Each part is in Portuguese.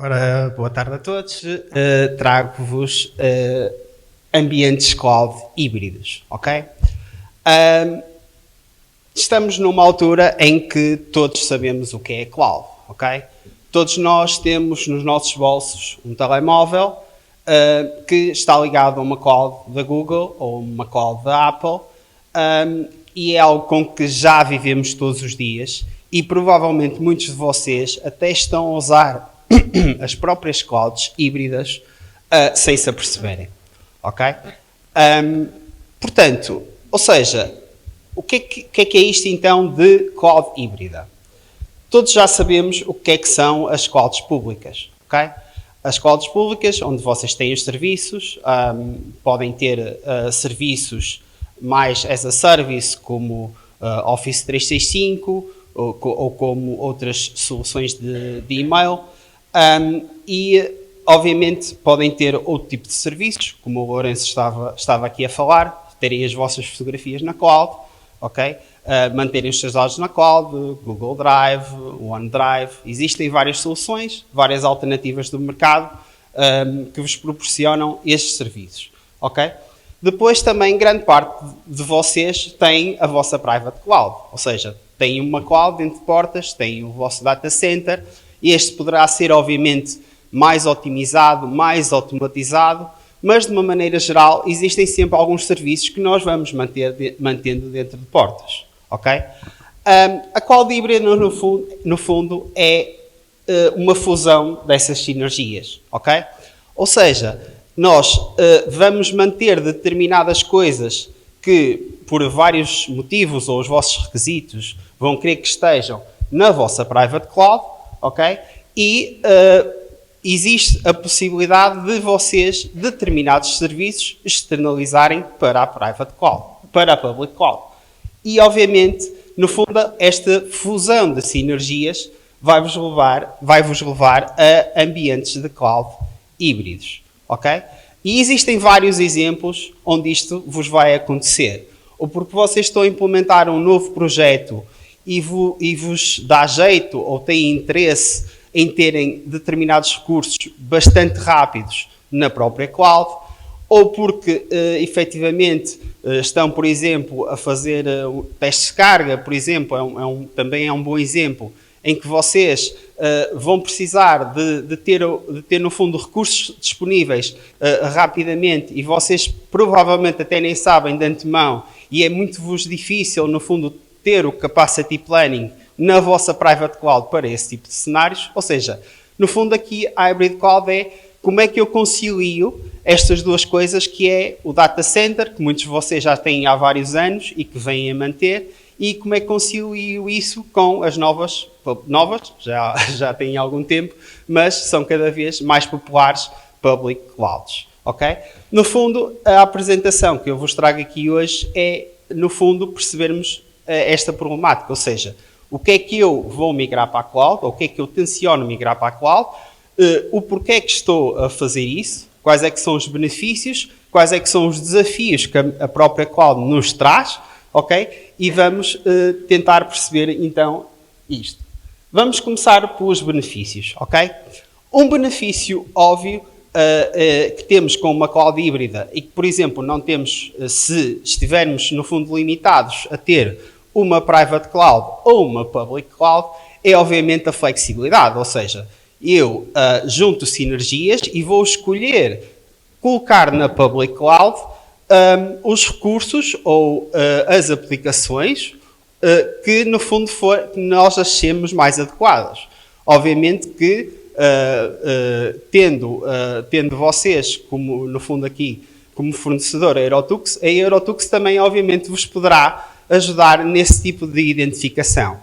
Ora, boa tarde a todos. Trago-vos ambientes cloud híbridos, ok? Estamos numa altura em que todos sabemos o que é cloud, ok? Todos nós temos nos nossos bolsos um telemóvel que está ligado a uma cloud da Google ou uma cloud da Apple e é algo com que já vivemos todos os dias e provavelmente muitos de vocês até estão a usar as próprias clouds híbridas sem se aperceberem, ok? Portanto, ou seja, o que é isto então de cloud híbrida? Todos já sabemos o que são as clouds públicas, ok? As clouds públicas, onde vocês têm os serviços, podem ter serviços mais as a service, como Office 365 ou como outras soluções de e-mail. E, obviamente, podem ter outro tipo de serviços, como o Lourenço estava aqui a falar, terem as vossas fotografias na cloud, ok? Manterem os seus dados na cloud, Google Drive, OneDrive. Existem várias soluções, várias alternativas do mercado que vos proporcionam estes serviços, ok? Depois também grande parte de vocês tem a vossa private cloud, ou seja, têm uma cloud dentro de portas, têm o vosso data center. Este poderá ser, obviamente, mais otimizado, mais automatizado, mas, de uma maneira geral, existem sempre alguns serviços que nós vamos mantendo dentro de portas, ok? A cloud híbrida, no fundo, é uma fusão dessas sinergias, ok? Ou seja, nós vamos manter determinadas coisas que, por vários motivos ou os vossos requisitos, vão querer que estejam na vossa private cloud, ok? E existe a possibilidade de vocês determinados serviços externalizarem para a private cloud, para a public cloud. E, obviamente, no fundo, esta fusão de sinergias vai-vos levar a ambientes de cloud híbridos, ok? E existem vários exemplos onde isto vos vai acontecer. Ou porque vocês estão a implementar um novo projeto e vos dá jeito ou têm interesse em terem determinados recursos bastante rápidos na própria cloud, ou porque efetivamente estão, por exemplo, a fazer testes de carga, por exemplo, também é um bom exemplo, em que vocês vão precisar de ter, no fundo, recursos disponíveis rapidamente e vocês provavelmente até nem sabem de antemão e é muito difícil, no fundo, ter o capacity planning na vossa private cloud para esse tipo de cenários. Ou seja, no fundo aqui a hybrid cloud é como é que eu concilio estas duas coisas, que é o data center, que muitos de vocês já têm há vários anos e que vêm a manter, e como é que concilio isso com as novas já têm algum tempo, mas são cada vez mais populares public clouds, ok? No fundo, a apresentação que eu vos trago aqui hoje é, no fundo, percebermos esta problemática, ou seja, o que é que eu vou migrar para a cloud, ou o que é que eu tenciono migrar para a cloud, o porquê é que estou a fazer isso, quais é que são os benefícios, quais é que são os desafios que a própria cloud nos traz, ok? E vamos tentar perceber então isto. Vamos começar pelos benefícios, ok? Um benefício óbvio que temos com uma cloud híbrida e que, por exemplo, não temos se estivermos, no fundo, limitados a ter uma private cloud ou uma public cloud, é obviamente a flexibilidade, ou seja, eu junto sinergias e vou escolher colocar na public cloud os recursos ou as aplicações que, no fundo, que nós achemos mais adequadas. Obviamente que, tendo vocês, como no fundo aqui, como fornecedor a Eurotux também, obviamente, vos poderá ajudar nesse tipo de identificação.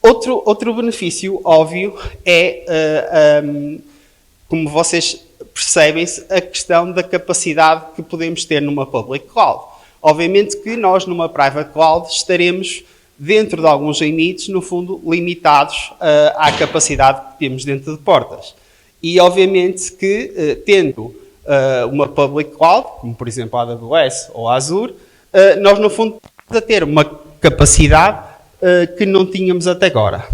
Outro benefício óbvio é, como vocês percebem-se, a questão da capacidade que podemos ter numa public cloud. Obviamente que nós, numa private cloud, estaremos dentro de alguns limites, no fundo, limitados à capacidade que temos dentro de portas. E, obviamente, que tendo uma public cloud, como por exemplo a AWS ou a Azure, nós, no fundo, a ter uma capacidade que não tínhamos até agora.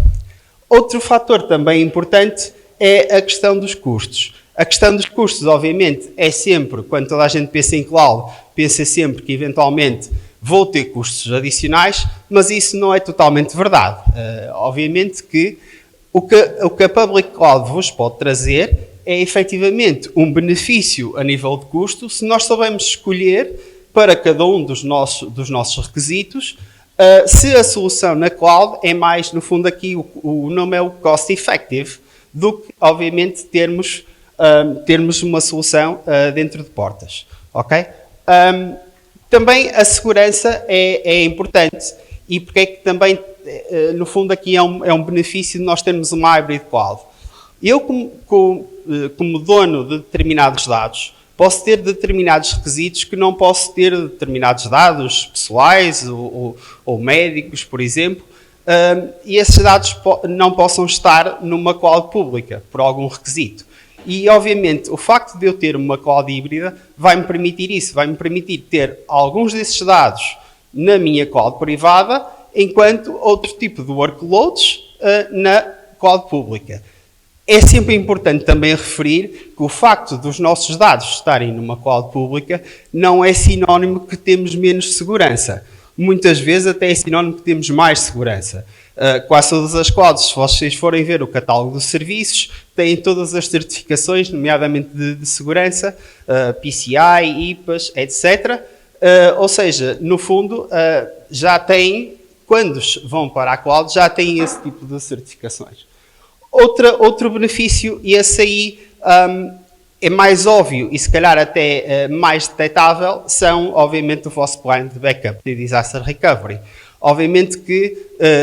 Outro fator também importante é a questão dos custos. A questão dos custos, obviamente, é sempre, quando toda a gente pensa em cloud, pensa sempre que eventualmente vou ter custos adicionais, mas isso não é totalmente verdade. Obviamente que o que a Public Cloud vos pode trazer é efetivamente um benefício a nível de custo se nós soubermos escolher para cada um dos nossos requisitos se a solução na cloud é mais, no fundo aqui o nome é o cost effective, do que obviamente termos uma solução dentro de portas. Ok? Também a segurança é importante e porque é que também, no fundo aqui é um benefício de nós termos uma hybrid cloud. Eu, como dono de determinados dados, posso ter determinados requisitos que não posso ter determinados dados pessoais ou médicos, por exemplo, e esses dados não possam estar numa cloud pública, por algum requisito. E, obviamente, o facto de eu ter uma cloud híbrida vai-me permitir isso, vai-me permitir ter alguns desses dados na minha cloud privada, enquanto outro tipo de workloads na cloud pública. É sempre importante também referir que o facto dos nossos dados estarem numa cloud pública não é sinónimo que temos menos segurança. Muitas vezes até é sinónimo que temos mais segurança. Quase todas as clouds, se vocês forem ver o catálogo de serviços, têm todas as certificações, nomeadamente de segurança, PCI, IPAs, etc. Ou seja, no fundo, já têm, quando vão para a cloud, já têm esse tipo de certificações. Outro benefício, e esse aí é mais óbvio e se calhar até mais detectável, são obviamente o vosso plano de backup de disaster recovery. Obviamente que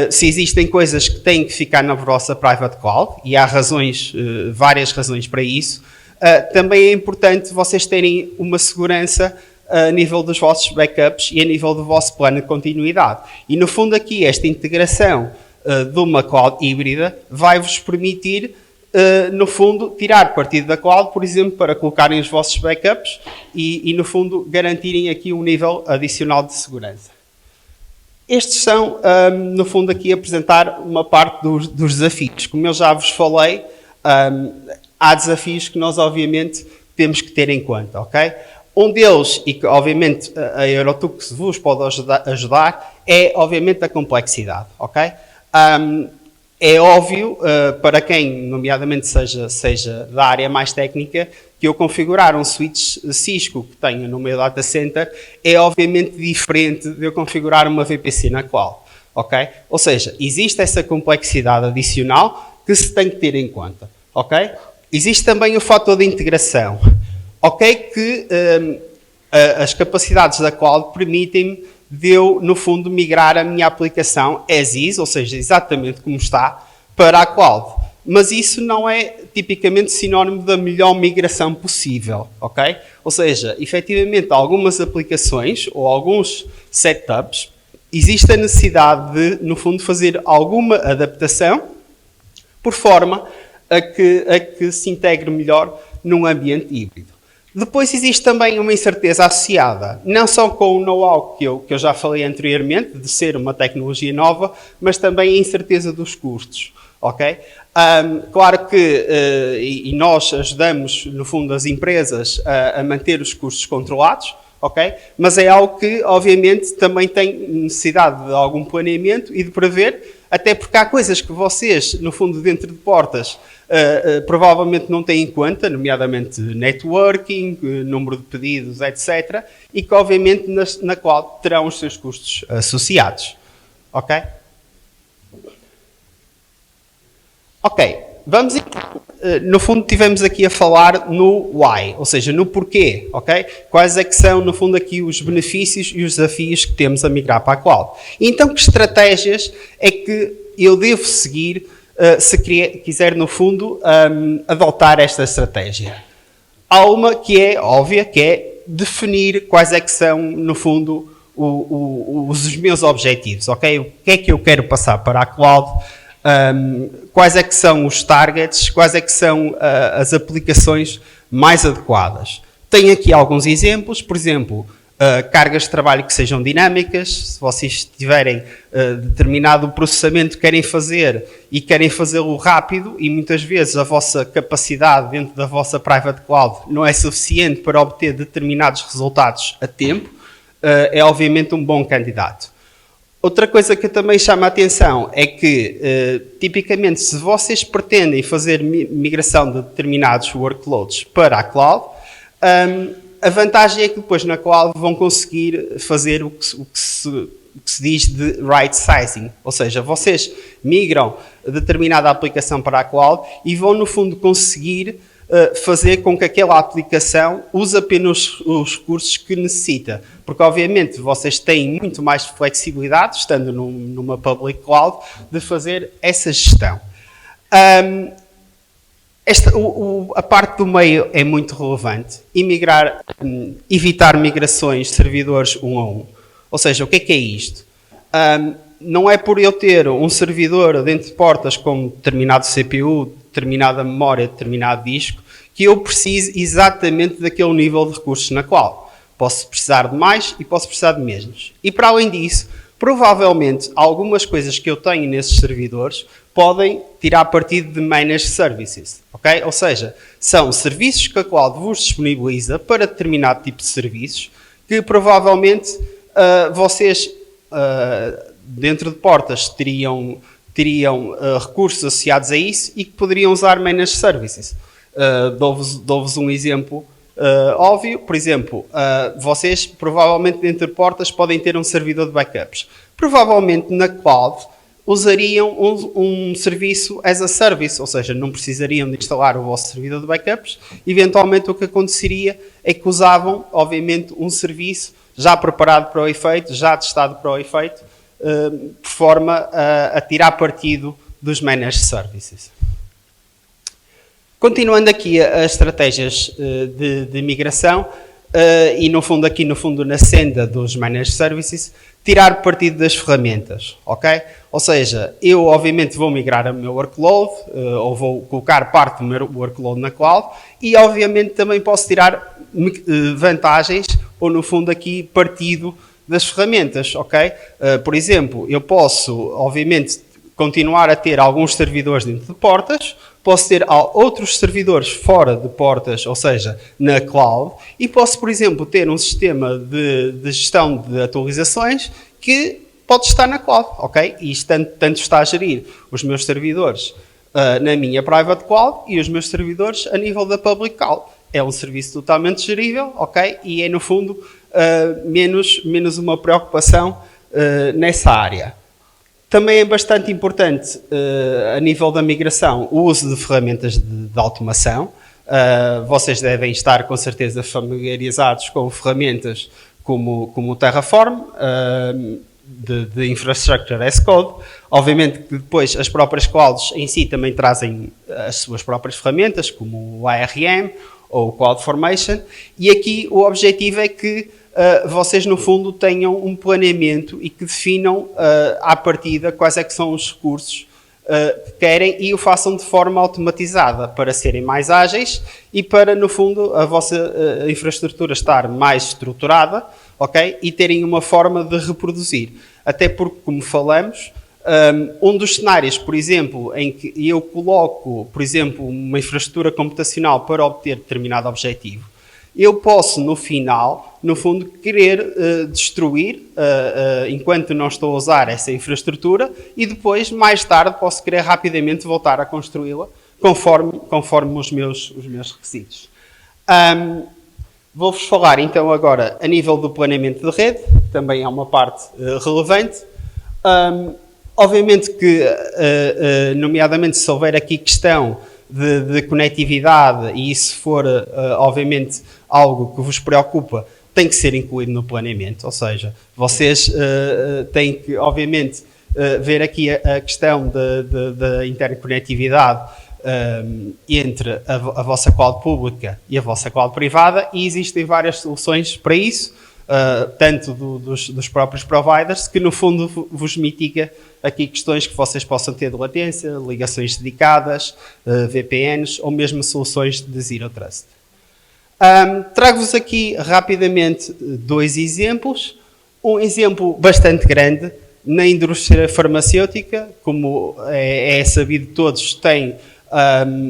se existem coisas que têm que ficar na vossa private cloud, e há razões, várias razões para isso, também é importante vocês terem uma segurança a nível dos vossos backups e a nível do vosso plano de continuidade. E no fundo aqui esta integração de uma cloud híbrida vai-vos permitir, no fundo, tirar partido da cloud, por exemplo, para colocarem os vossos backups e no fundo, garantirem aqui um nível adicional de segurança. Estes são, no fundo, aqui apresentar uma parte dos desafios. Como eu já vos falei, há desafios que nós, obviamente, temos que ter em conta, ok? Um deles, e que, obviamente, a Eurotux vos pode ajudar, é, obviamente, a complexidade, ok? É óbvio, para quem, nomeadamente, seja da área mais técnica, que eu configurar um switch Cisco que tenha no meu data center é, obviamente, diferente de eu configurar uma VPC na cloud, ok? Ou seja, existe essa complexidade adicional que se tem que ter em conta, ok? Existe também o fator de integração, ok? Que as capacidades da cloud permitem-me de eu, no fundo, migrar a minha aplicação as is, ou seja, exatamente como está, para a cloud. Mas isso não é tipicamente sinónimo da melhor migração possível, ok? Ou seja, efetivamente, algumas aplicações ou alguns setups, existe a necessidade de, no fundo, fazer alguma adaptação por forma a que se integre melhor num ambiente híbrido. Depois existe também uma incerteza associada, não só com o know-how que eu já falei anteriormente, de ser uma tecnologia nova, mas também a incerteza dos custos, ok? Claro que, e nós ajudamos, no fundo, as empresas a manter os custos controlados, ok? Mas é algo que, obviamente, também tem necessidade de algum planeamento e de prever, até porque há coisas que vocês, no fundo, dentro de portas, provavelmente não têm em conta, nomeadamente networking, número de pedidos, etc. E que, obviamente, na cloud terão os seus custos associados. Ok? Ok, vamos, no fundo, estivemos aqui a falar no why, ou seja, no porquê, ok? Quais é que são, no fundo, aqui os benefícios e os desafios que temos a migrar para a cloud. Então, que estratégias é que eu devo seguir se quiser, no fundo, adotar esta estratégia? Há uma que é óbvia, que é definir quais é que são, no fundo, os meus objetivos, ok? O que é que eu quero passar para a cloud? Quais é que são os targets, quais é que são as aplicações mais adequadas. Tenho aqui alguns exemplos, por exemplo, cargas de trabalho que sejam dinâmicas, se vocês tiverem determinado processamento que querem fazer e querem fazê-lo rápido e muitas vezes a vossa capacidade dentro da vossa private cloud não é suficiente para obter determinados resultados a tempo, é obviamente um bom candidato. Outra coisa que também chama a atenção é que, tipicamente, se vocês pretendem fazer migração de determinados workloads para a cloud, a vantagem é que depois na cloud vão conseguir fazer o que se diz de right sizing, ou seja, vocês migram determinada aplicação para a cloud e vão no fundo conseguir fazer com que aquela aplicação use apenas os recursos que necessita, porque obviamente vocês têm muito mais flexibilidade, estando numa public cloud, de fazer essa gestão. A parte do meio é muito relevante. Evitar migrações de servidores um a um. Ou seja, o que é isto? Não é por eu ter um servidor dentro de portas com determinado CPU, determinada memória, determinado disco, que eu preciso exatamente daquele nível de recursos na cloud. Posso precisar de mais e posso precisar de menos. E para além disso, provavelmente algumas coisas que eu tenho nesses servidores podem tirar partido de Managed Services, ok? Ou seja, são serviços que a cloud vos disponibiliza para determinado tipo de serviços que provavelmente vocês dentro de portas teriam recursos associados a isso e que poderiam usar Managed Services. Dou-vos um exemplo óbvio. Por exemplo, vocês provavelmente dentro de portas podem ter um servidor de backups. Provavelmente na cloud usariam um serviço as a service, ou seja, não precisariam de instalar o vosso servidor de backups. Eventualmente o que aconteceria é que usavam, obviamente, um serviço já preparado para o efeito, já testado para o efeito, por forma a tirar partido dos Managed Services. Continuando aqui as estratégias de migração, e no fundo na senda dos Managed Services, tirar partido das ferramentas, ok? Ou seja, eu obviamente vou migrar o meu workload, ou vou colocar parte do meu workload na cloud, e obviamente também posso tirar vantagens, ou no fundo aqui partido das ferramentas, ok? Por exemplo, eu posso obviamente continuar a ter alguns servidores dentro de portas, posso ter outros servidores fora de portas, ou seja, na cloud, e posso, por exemplo, ter um sistema de gestão de atualizações que pode estar na cloud, ok? E isto tanto está a gerir os meus servidores na minha private cloud e os meus servidores a nível da public cloud. É um serviço totalmente gerível, ok? E é, no fundo, menos uma preocupação nessa área. Também é bastante importante, a nível da migração, o uso de ferramentas de automação. Vocês devem estar, com certeza, familiarizados com ferramentas como o Terraform, de Infrastructure as Code. Obviamente que depois as próprias clouds em si também trazem as suas próprias ferramentas, como o ARM ou o CloudFormation. E aqui o objetivo é que vocês, no fundo, tenham um planeamento e que definam à partida quais é que são os recursos que querem e o façam de forma automatizada para serem mais ágeis e para, no fundo, a vossa infraestrutura estar mais estruturada, ok? E terem uma forma de reproduzir. Até porque, como falamos, um dos cenários, por exemplo, em que eu coloco, por exemplo, uma infraestrutura computacional para obter determinado objetivo, eu posso, no final, no fundo, querer destruir enquanto não estou a usar essa infraestrutura e depois, mais tarde, posso querer rapidamente voltar a construí-la conforme os meus requisitos. Vou-vos falar, então, agora a nível do planeamento de rede, também é uma parte relevante. Obviamente que, nomeadamente, se houver aqui questão de conectividade e isso for, obviamente, algo que vos preocupa, tem que ser incluído no planeamento. Ou seja, vocês têm que, obviamente, ver aqui a questão da interconectividade entre a vossa cloud pública e a vossa cloud privada, e existem várias soluções para isso, tanto dos próprios providers, que no fundo vos mitiga aqui questões que vocês possam ter de latência, ligações dedicadas, VPNs ou mesmo soluções de Zero Trust. Trago-vos aqui rapidamente 2 exemplos. Um exemplo bastante grande, na indústria farmacêutica, como é sabido todos, tem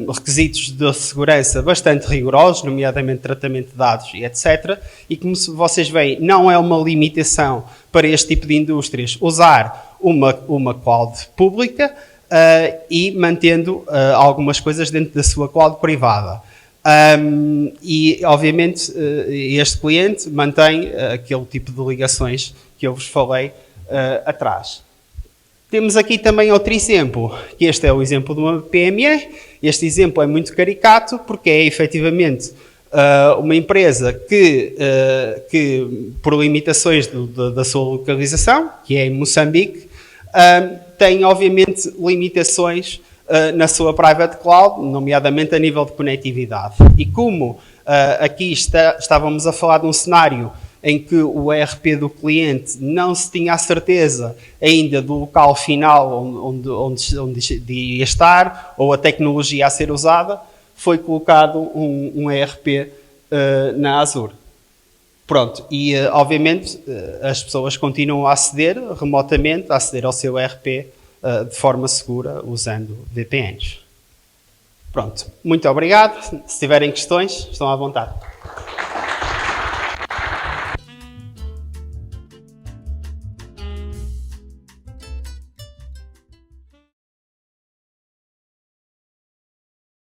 requisitos de segurança bastante rigorosos, nomeadamente tratamento de dados e etc. E como vocês veem, não é uma limitação para este tipo de indústrias usar uma cloud pública e mantendo algumas coisas dentro da sua cloud privada. E, obviamente, este cliente mantém aquele tipo de ligações que eu vos falei atrás. Temos aqui também outro exemplo, que este é o exemplo de uma PME. Este exemplo é muito caricato, porque é efetivamente uma empresa que por limitações da sua localização, que é em Moçambique, tem, obviamente, limitações na sua private cloud, nomeadamente a nível de conectividade. E como aqui estávamos a falar de um cenário em que o ERP do cliente não se tinha a certeza ainda do local final onde ia estar, ou a tecnologia a ser usada, foi colocado um ERP na Azure. Pronto, e obviamente as pessoas continuam a aceder remotamente, a aceder ao seu ERP de forma segura, usando VPNs. Pronto, muito obrigado. Se tiverem questões, estão à vontade.